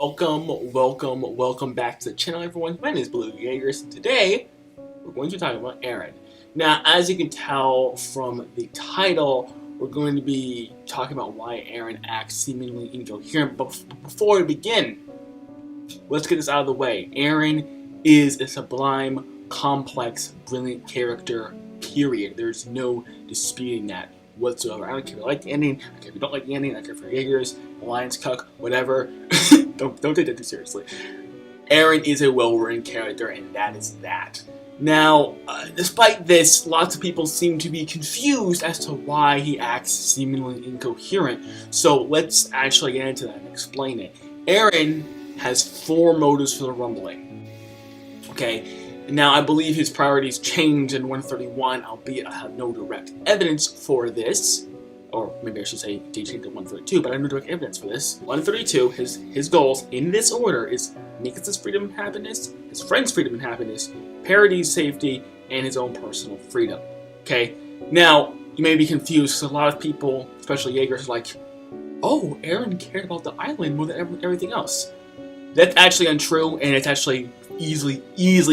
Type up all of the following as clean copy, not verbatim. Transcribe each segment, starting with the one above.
Welcome back to the channel, everyone. My name is Blue Jaegers. Today, we're going to be talking about Eren. Now, as you can tell from the title, we're going to be talking about why Eren acts seemingly incoherent. But before we begin, let's get this out of the way. Eren is a sublime, complex, brilliant character, period. There's no disputing that whatsoever. I don't care if you like the ending, I don't care if you don't like the ending, I don't care for Jaegers, Alliance Cuck, whatever. don't take that too seriously. Eren is a well-written character, and that is that. Now, despite this, lots of people seem to be confused as to why he acts seemingly incoherent. So let's actually get into that and explain it. Eren has 4 motives for the rumbling. Okay? Now, I believe his priorities changed in 131, albeit I have no direct evidence for this. Or maybe I should say they changed in 132, but I have no direct evidence for this. 132, his goals in this order is Mikas's freedom and happiness, his friend's freedom and happiness, Parady's safety, and his own personal freedom. Okay? Now, you may be confused because a lot of people, especially Jaegers, are like, oh, Eren cared about the island more than everything else. That's actually untrue, and it's actually easily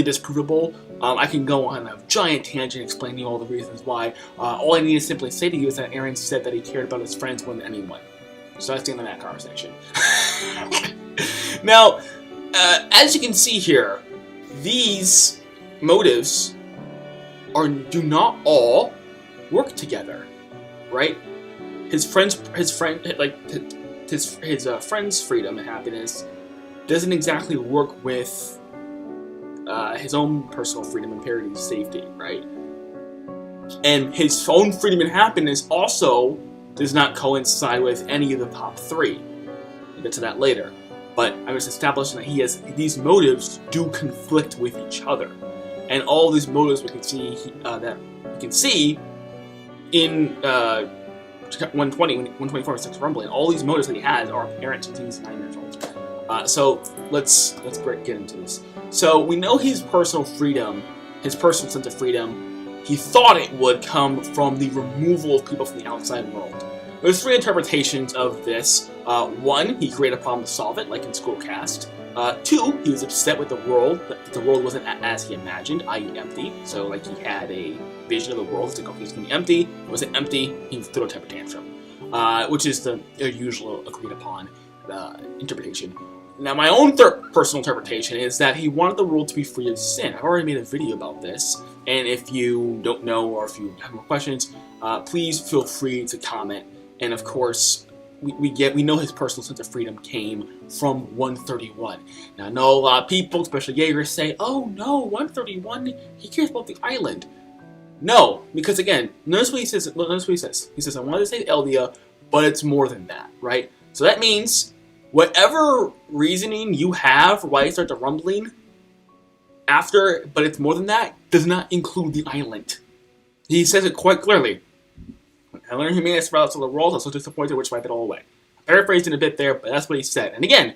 disprovable. I can go on a giant tangent explaining all the reasons why. All I need to simply say to you is that Eren said that he cared about his friends more than anyone. So that's the end of that conversation. Now, as you can see here, these motives do not all work together, right? His friend's freedom and happiness doesn't exactly work with his own personal freedom and Parady's safety, right? And his own freedom and happiness also does not coincide with any of the top 3. We'll get to that later. But I'm just establishing that these motives do conflict with each other, and all these motives we can see in 120, 124, 6 rumbling. All these motives that he has are apparent since he's 9 years old. So let's get into this. So we know his personal freedom, his personal sense of freedom, he thought it would come from the removal of people from the outside world. There's 3 interpretations of this. 1, he created a problem to solve it, like in Scrollcast. 2, he was upset with the world, that the world wasn't as he imagined, i.e. empty. So like he had a vision of the world, it's like, okay, it's going to be empty. It wasn't empty, he threw a temper tantrum. Which is the usual agreed upon interpretation. Now, my own personal interpretation is that he wanted the world to be free of sin. I've already made a video about this, and if you don't know or if you have more questions, please feel free to comment. And of course, we know his personal sense of freedom came from 131. Now, I know a lot of people, especially Jaegers, say, "Oh no, 131, he cares about the island." No, because again, notice what he says. He says, "I wanted to save Eldia, but it's more than that," right? So that means whatever reasoning you have for why you start the rumbling after, but it's more than that, does not include the island. He says it quite clearly. When I learned humanity sprouts of the world, I was so disappointed which wiped it all away. I paraphrased it a bit there, but that's what he said. And again,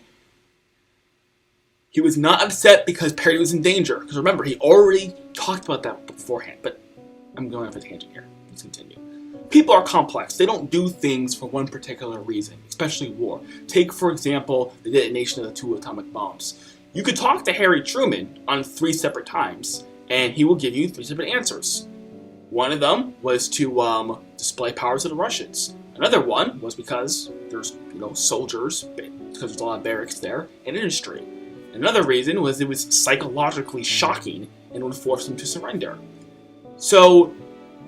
he was not upset because Parody was in danger. Because remember, he already talked about that beforehand. But I'm going off a tangent here. Let's continue. People are complex. They don't do things for one particular reason, especially war. Take, for example, the detonation of the 2 atomic bombs. You could talk to Harry Truman on 3 separate times, and he will give you 3 separate answers. One of them was to display powers of the Russians. Another one was because there's soldiers, because there's a lot of barracks there, and industry. Another reason was it was psychologically shocking and would force them to surrender. So,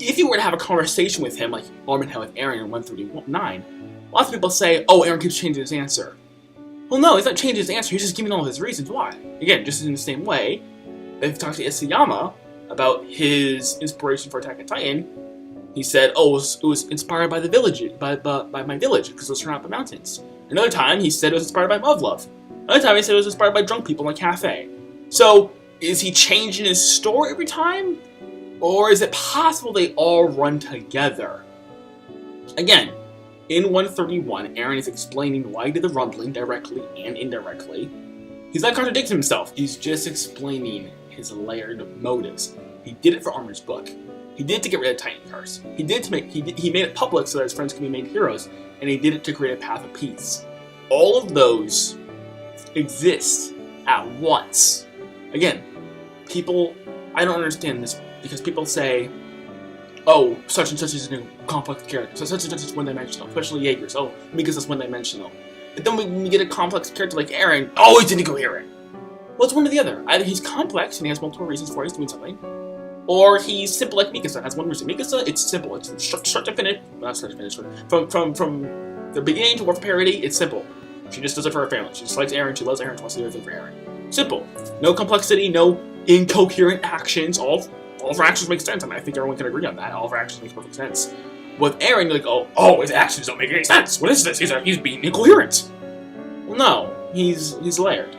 if you were to have a conversation with him, like Armin had with Eren in 139, lots of people say, oh, Eren keeps changing his answer. Well, no, he's not changing his answer, he's just giving all his reasons why. Again, just in the same way, if you talk to Isayama about his inspiration for Attack on Titan, he said, oh, it was inspired by the village, by my village, because it was surrounded by mountains. Another time, he said it was inspired by Love. Another time, he said it was inspired by drunk people in a cafe. So, is he changing his story every time? Or is it possible they all run together? Again, in 131, Eren is explaining why he did the rumbling directly and indirectly. He's not contradicting himself. He's just explaining his layered motives. He did it for Armin's book. He did it to get rid of Titan Curse. He did it to he made it public so that his friends could be made heroes, and he did it to create a path of peace. All of those exist at once. Again, people, I don't understand this because people say, oh, such and such is a complex character, so such and such is one-dimensional, especially Jaegers. Oh, because it's one-dimensional. But then when we get a complex character like Eren, oh, he's incoherent. Well, it's one or the other. Either he's complex and he has multiple reasons for why he's doing something, or he's simple like Mikasa has one reason. Mikasa, it's simple. It's start to finish. Not start to finish. From the beginning to War for Parity, it's simple. She just does it for her family. She just likes Eren. She loves Eren. She wants to do everything for Eren. Simple. No complexity. No incoherent actions. All of her actions make sense. I mean, I think everyone can agree on that. All of her actions make perfect sense. With Eren, you're like, oh, his actions don't make any sense. What is this? He's being incoherent. Well, no, he's layered.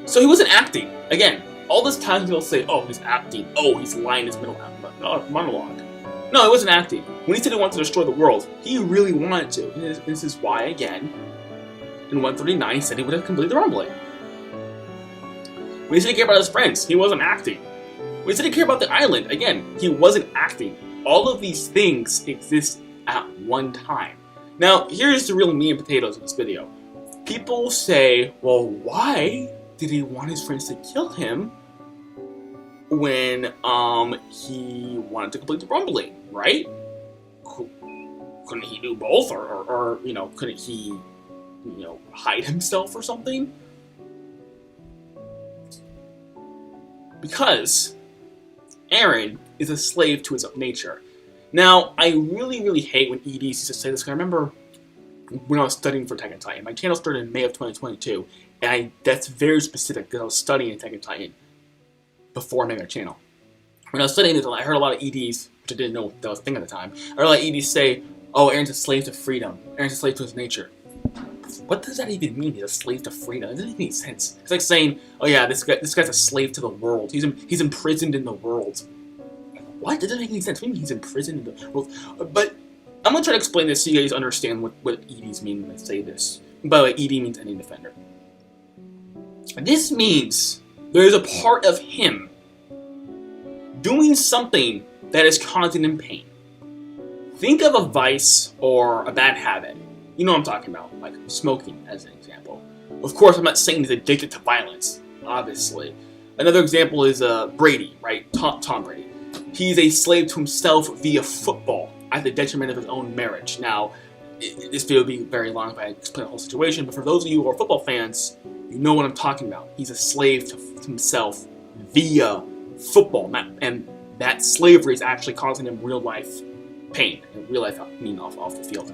So he wasn't acting. Again, all this time people say, oh, he's acting. Oh, he's lying his middle monologue. No, he wasn't acting. When he said he wanted to destroy the world, he really wanted to. And this is why, again, in 139, he said he would have completed the rumbling. When he said he cared about his friends, he wasn't acting. When he said he cared about the island, again, he wasn't acting. All of these things exist at one time. Now, here's the real meat and potatoes of this video. People say, well, why did he want his friends to kill him when he wanted to complete the rumbling, right? Couldn't he do both, or you know, couldn't he, you know, hide himself or something? Because Eren is a slave to his own nature. Now, I really hate when EDs used to say this, because I remember when I was studying for Attack on Titan. My channel started in May of 2022, and that's very specific because I was studying Attack on Titan before I made my channel. When I was studying this, I heard a lot of EDs, which I didn't know that was a thing at the time. I heard a lot of EDs say, oh, Eren's a slave to freedom. Eren's a slave to his nature. What does that even mean, he's a slave to freedom? It doesn't make any sense. It's like saying, oh yeah, this guy's a slave to the world. He's imprisoned in the world. What? That doesn't make any sense. What do you mean he's imprisoned in the world? But I'm going to try to explain this so you guys understand what EDs mean when I say this. And by the way, ED means ending defender. This means there is a part of him doing something that is causing him pain. Think of a vice or a bad habit. You know what I'm talking about, like smoking as an example. Of course, I'm not saying he's addicted to violence, obviously. Another example is Brady, right? Tom Brady. He's a slave to himself via football at the detriment of his own marriage. Now, this video would be very long if I explain the whole situation, but for those of you who are football fans, you know what I'm talking about. He's a slave to himself via football, and that slavery is actually causing him real life pain, and real life, I mean off the field.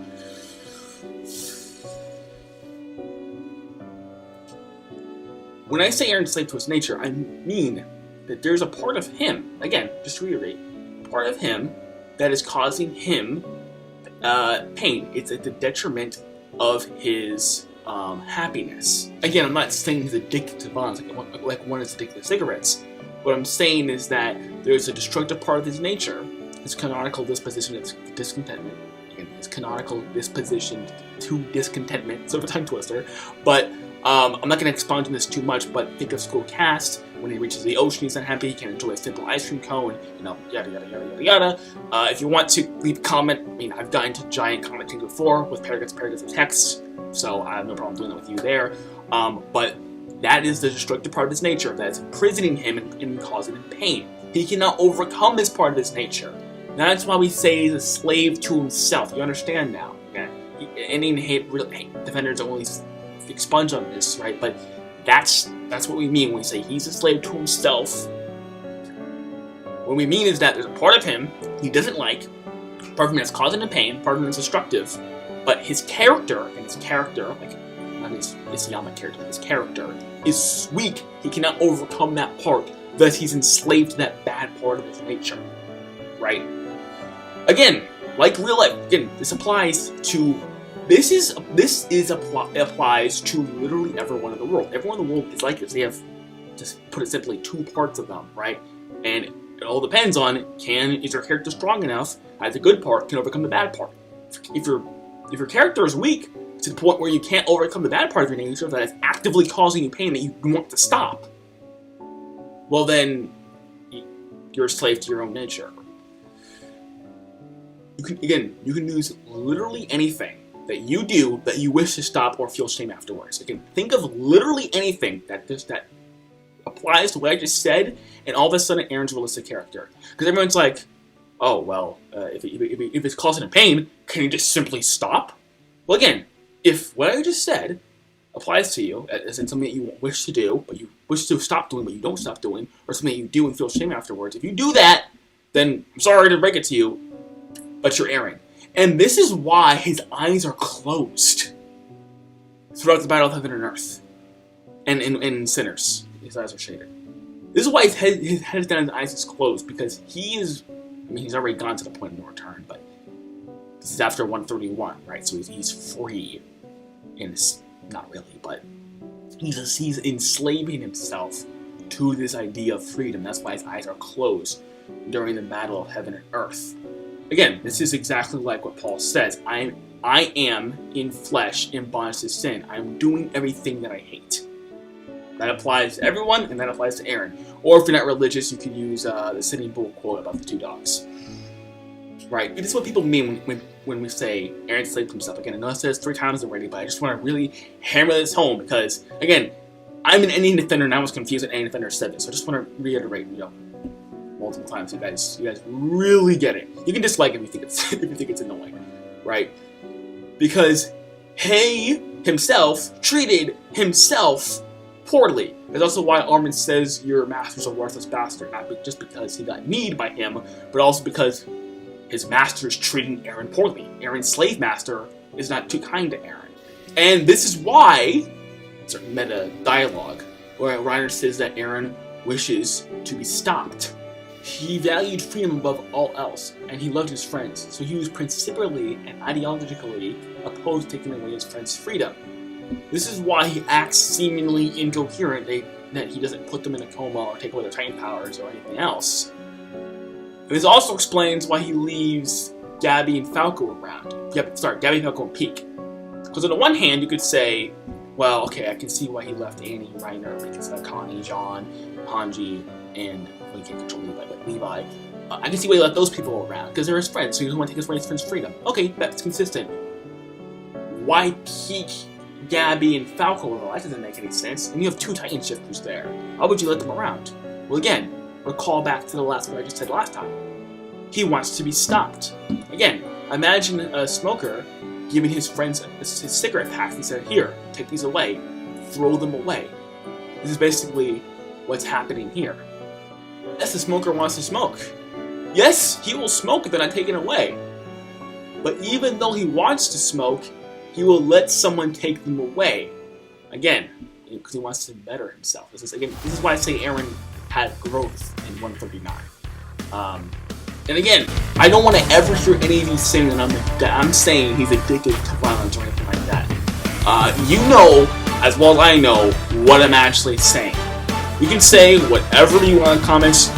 When I say Eren's slave to his nature, I mean that there's a part of him, again, just to reiterate, a part of him that is causing him pain. It's at the detriment of his happiness. Again, I'm not saying he's addicted to violence, like one is addicted to cigarettes. What I'm saying is that there's a destructive part of his nature, his canonical disposition of discontentment. Again, his canonical disposition to discontentment, sort of a tongue twister, but I'm not going to expound on this too much, but think of School Cast. When he reaches the ocean, he's unhappy, he can't enjoy a simple ice cream cone, you know, yada yada yada yada yada. If you want to leave a comment, I mean, I've gotten to giant commenting before with paragraphs of text, so I have no problem doing that with you there. But that is the destructive part of his nature that is imprisoning him and causing him pain. He cannot overcome this part of his nature. That's why we say he's a slave to himself. You understand now? Okay? Any hate defenders only expunge on this, right? But that's what we mean when we say he's a slave to himself. What we mean is that there's a part of him he doesn't like, part of him that's causing him pain, part of him that's destructive, but his character, like not his Isayama character, his character is weak. He cannot overcome that part, thus he's enslaved to that bad part of his nature, right? Again, like real life, again, this applies to applies to literally everyone in the world. Everyone in the world is like this. They have, just put it simply, two parts of them, right? And it all depends on is your character strong enough at the good part can overcome the bad part. If your character is weak to the point where you can't overcome the bad part of your nature that is actively causing you pain that you want to stop, well then you're a slave to your own nature. You can use literally anything that you do that you wish to stop or feel shame afterwards. Again, think of literally anything that applies to what I just said, and all of a sudden Eren's a realistic character. Because everyone's like, oh, well, if it's causing a pain, can you just simply stop? Well, again, if what I just said applies to you, as in something that you wish to do, but you wish to stop doing, but you don't stop doing, or something you do and feel shame afterwards, if you do that, then I'm sorry to break it to you, but you're Eren. And this is why his eyes are closed throughout the Battle of Heaven and Earth. And in Sinners, his eyes are shaded. This is why his head is down and his eyes is closed, because he's already gone to the point of no return, but this is after 131, right? So he's free. And it's not really, but he's enslaving himself to this idea of freedom. That's why his eyes are closed during the Battle of Heaven and Earth. Again, this is exactly like what Paul says. I am in flesh in bondage to sin. I'm doing everything that I hate. That applies to everyone, and that applies to Eren. Or if you're not religious, you can use the Sitting Bull quote about the two dogs. Right? This is what people mean when we say Eren enslaved himself. Again, I know I said this 3 times already, but I just want to really hammer this home because, again, I'm an ending defender, and I was confused when ending defender said this. So I just want to reiterate, multiple times. So you guys really get it. You can dislike it if you think it's annoying, right? Because he himself treated himself poorly. That's also why Armin says your master's a worthless bastard, not just because he got kneed by him, but also because his master is treating Eren poorly. Eren's slave master is not too kind to Eren. And this is why, it's a meta dialogue, where Reiner says that Eren wishes to be stopped. He valued freedom above all else, and he loved his friends, so he was principally and ideologically opposed to taking away his friends' freedom. This is why he acts seemingly incoherent, that he doesn't put them in a coma or take away their Titan powers or anything else. And this also explains why he leaves Gabby and Falco around. Gabby, Falco, and Peak. Because on the one hand, you could say, well, okay, I can see why he left Annie and Reiner, because of Connie, John, Hanji, and, well, you can't control Levi, but Levi. I can see why he left those people around, because they're his friends, so he doesn't want to take his friend's freedom. Okay, that's consistent. Why Peak, Gabby, and Falco? Well, that doesn't make any sense. And you have 2 Titan shifters there. Why would you let them around? Well, again, recall back to the last one I just said last time. He wants to be stopped. Again, imagine a smoker giving his friends his cigarette packs and said, here, take these away, throw them away. This is basically what's happening here. Yes, the smoker wants to smoke. Yes, he will smoke if they're not taken away. But even though he wants to smoke, he will let someone take them away. Again, because he wants to better himself. This is why I say Eren had growth in 139. And again, I don't want to ever hear any of these things that I'm saying he's addicted to violence or anything like that. You know, as well as I know, what I'm actually saying. You can say whatever you want in comments.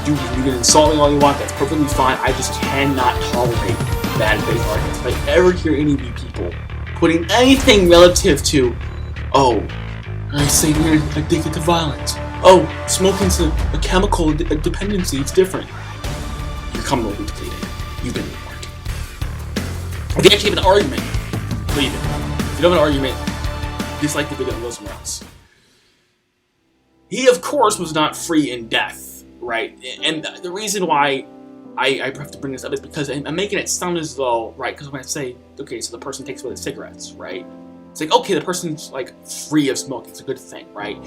You can insult me all you want. That's perfectly fine. I just cannot tolerate bad faith arguments. If I ever hear any of you people putting anything relative to, oh, I say you're addicted to violence. Oh, smoking's a chemical dependency. It's different. You're commonly depleted. You've been warned. If you actually have an argument, leave it. If you don't have an argument, dislike the video and go somewhere else. He, of course, was not free in death, right? And the reason why I have to bring this up is because I'm making it sound as though, right, because when I say, okay, so the person takes away the cigarettes, right? It's like, okay, the person's, like, free of smoking. It's a good thing, right?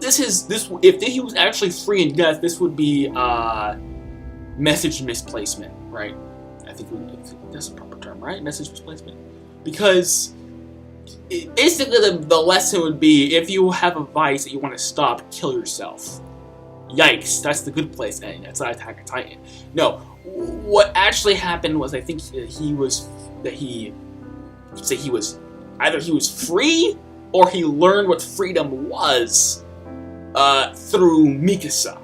If he was actually free in death, this would be, message misplacement, right? I think that's a proper term, right? Message misplacement. Because basically the lesson would be, if you have a vice that you want to stop, kill yourself. Yikes, that's the good place ending. That's not Attack on Titan. No, what actually happened was, I think either he was free, or he learned what freedom was through Mikasa,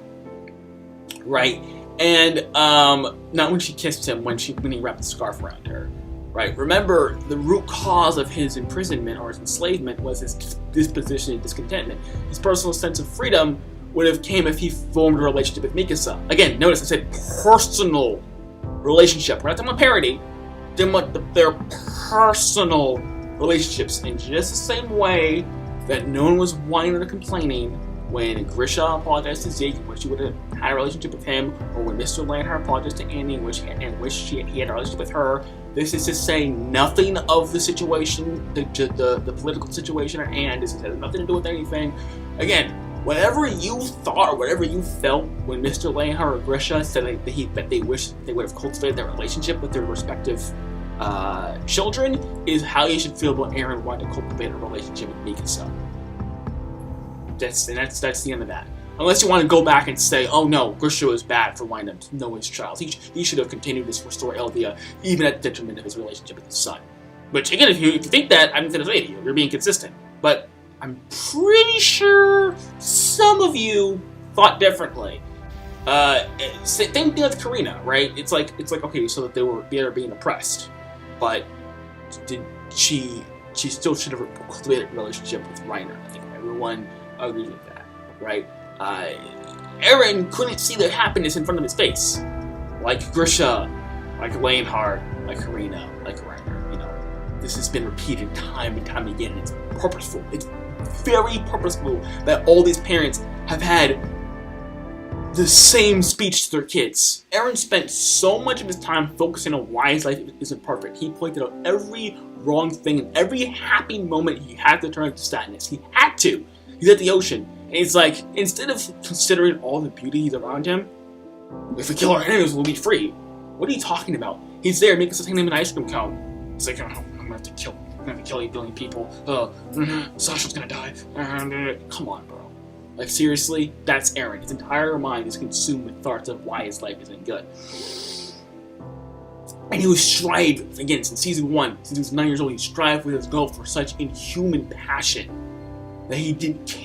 right? And not when she kissed him, when he wrapped the scarf around her, right? Remember, the root cause of his imprisonment or his enslavement was his disposition and discontentment. His personal sense of freedom would have came if he formed a relationship with Mikasa. Again, notice I said personal relationship. We're not talking about parody. their personal relationships in just the same way that no one was whining or complaining when Grisha apologized to Zeke, in which she would have had a relationship with him, or when Mr. Lanhart apologized to Annie, in which he had a relationship with her. This is to say nothing of the situation, the political situation at hand. This has nothing to do with anything. Again, whatever you thought or whatever you felt when Mr. Lanhart or Grisha said that they wish they would have cultivated their relationship with their respective children is how you should feel about Eren wanting to cultivate a relationship with Mikasa. That's the end of that. Unless you want to go back and say, oh no, Grisha was bad for wanting to know his child. He should have continued to restore Eldia, even at the detriment of his relationship with his son. Which, again, if you think that, I'm going to say to you, you're being consistent. But I'm pretty sure some of you thought differently. Same thing with Karina, right? It's like okay, so that they were being oppressed, but she still should have cultivated a relationship with Reiner. I think everyone agrees with that, right? Eren couldn't see the happiness in front of his face, like Grisha, like Lanhart, like Karina, like Reiner. You know, this has been repeated time and time again. It's purposeful. It's very purposeful that all these parents have had the same speech to their kids. Eren spent so much of his time focusing on why his life isn't perfect. He pointed out every wrong thing and every happy moment he had to turn to sadness. He had to. He's at the ocean. And it's like, instead of considering all the beauties around him, if we kill our enemies, we'll be free. What are you talking about? He's there making us hand him an ice cream cone. He's like, oh, I'm gonna have to kill 8 billion people. Sasha's gonna die. Come on, bro. Like, seriously? That's Eren. His entire mind is consumed with thoughts of why his life isn't good. And he was striving, again, since season 1, since he was 9 years old, he strived with his goal for such inhuman passion that he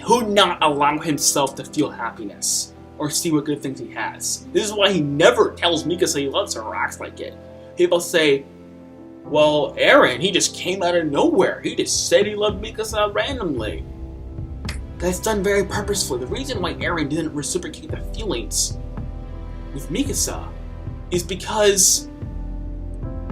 could not allow himself to feel happiness or see what good things he has. This is why he never tells Mikasa he loves her or acts like it. People say, well, Eren, he just came out of nowhere. He just said he loved Mikasa randomly. That's done very purposefully. The reason why Eren didn't reciprocate the feelings with Mikasa is because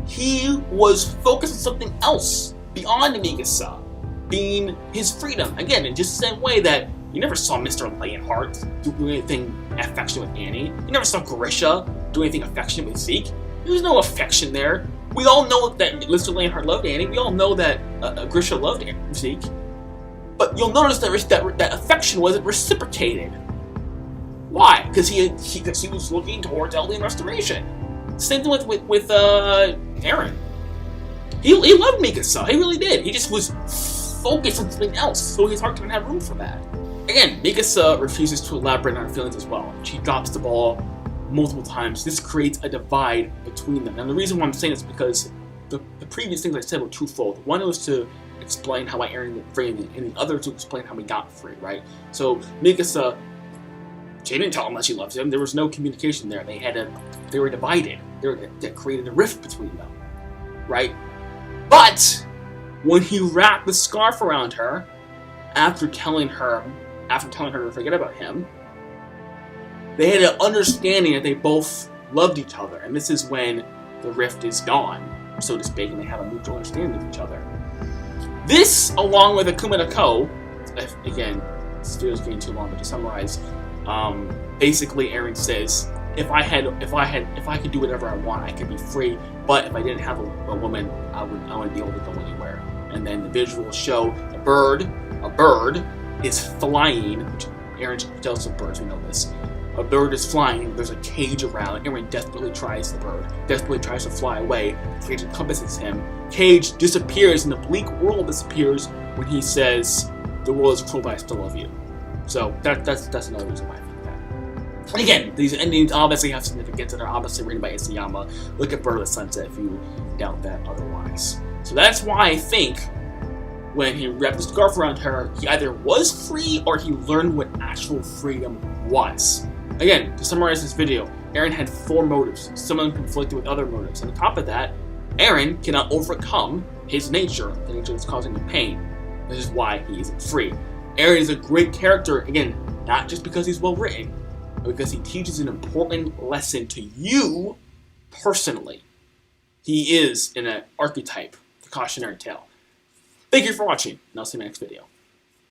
he was focused on something else beyond Mikasa, being his freedom. Again, in just the same way that you never saw Mr. Lanhart do anything affectionate with Annie. You never saw Grisha do anything affectionate with Zeke. There was no affection there. We all know that Mr. Lanhart loved Annie. We all know that Grisha loved Zeke. But you'll notice that affection wasn't reciprocated. Why? Because he was looking towards Eldian restoration. Same thing with Eren. He loved Mikasa. He really did. He just was focused on something else, so his heart didn't have room for that. Again, Mikasa refuses to elaborate on her feelings as well. She drops the ball multiple times. This creates a divide between them. And the reason why I'm saying this is because the previous things I said were twofold. One was to explain how Eren got free, and the other to explain how he got free, right? So Mikasa, she didn't tell him that she loves him. There was no communication there. They were divided. That created a rift between them, right? But when he wrapped the scarf around her, after telling her to forget about him, they had an understanding that they both loved each other, and this is when the rift is gone, so to speak, and they have a mutual understanding of each other. This, along with Akuma no Ko, again, this video is getting too long, but to summarize, basically Eren says, if I could do whatever I want, I could be free. But if I didn't have a woman, I wouldn't be able to go anywhere. And then the visuals show a bird is flying, which Eren tells the birds, we know this. A bird is flying, there's a cage around, Eren desperately tries to fly away, the cage encompasses him, cage disappears, and the bleak world disappears when he says, the world is cruel, but I still love you. So that's another reason why I think that. And again, these endings obviously have significance, and they're obviously written by Isayama. Look at Bird of the Sunset if you doubt that otherwise. So that's why I think when he wrapped the scarf around her, he either was free or he learned what actual freedom was. Again, to summarize this video, Eren had 4 motives, some of them conflicted with other motives. And on top of that, Eren cannot overcome his nature, the nature that's causing him pain. This is why he isn't free. Eren is a great character, again, not just because he's well written, but because he teaches an important lesson to you personally. He is in an archetype, the cautionary tale. Thank you for watching, and I'll see you in my next video.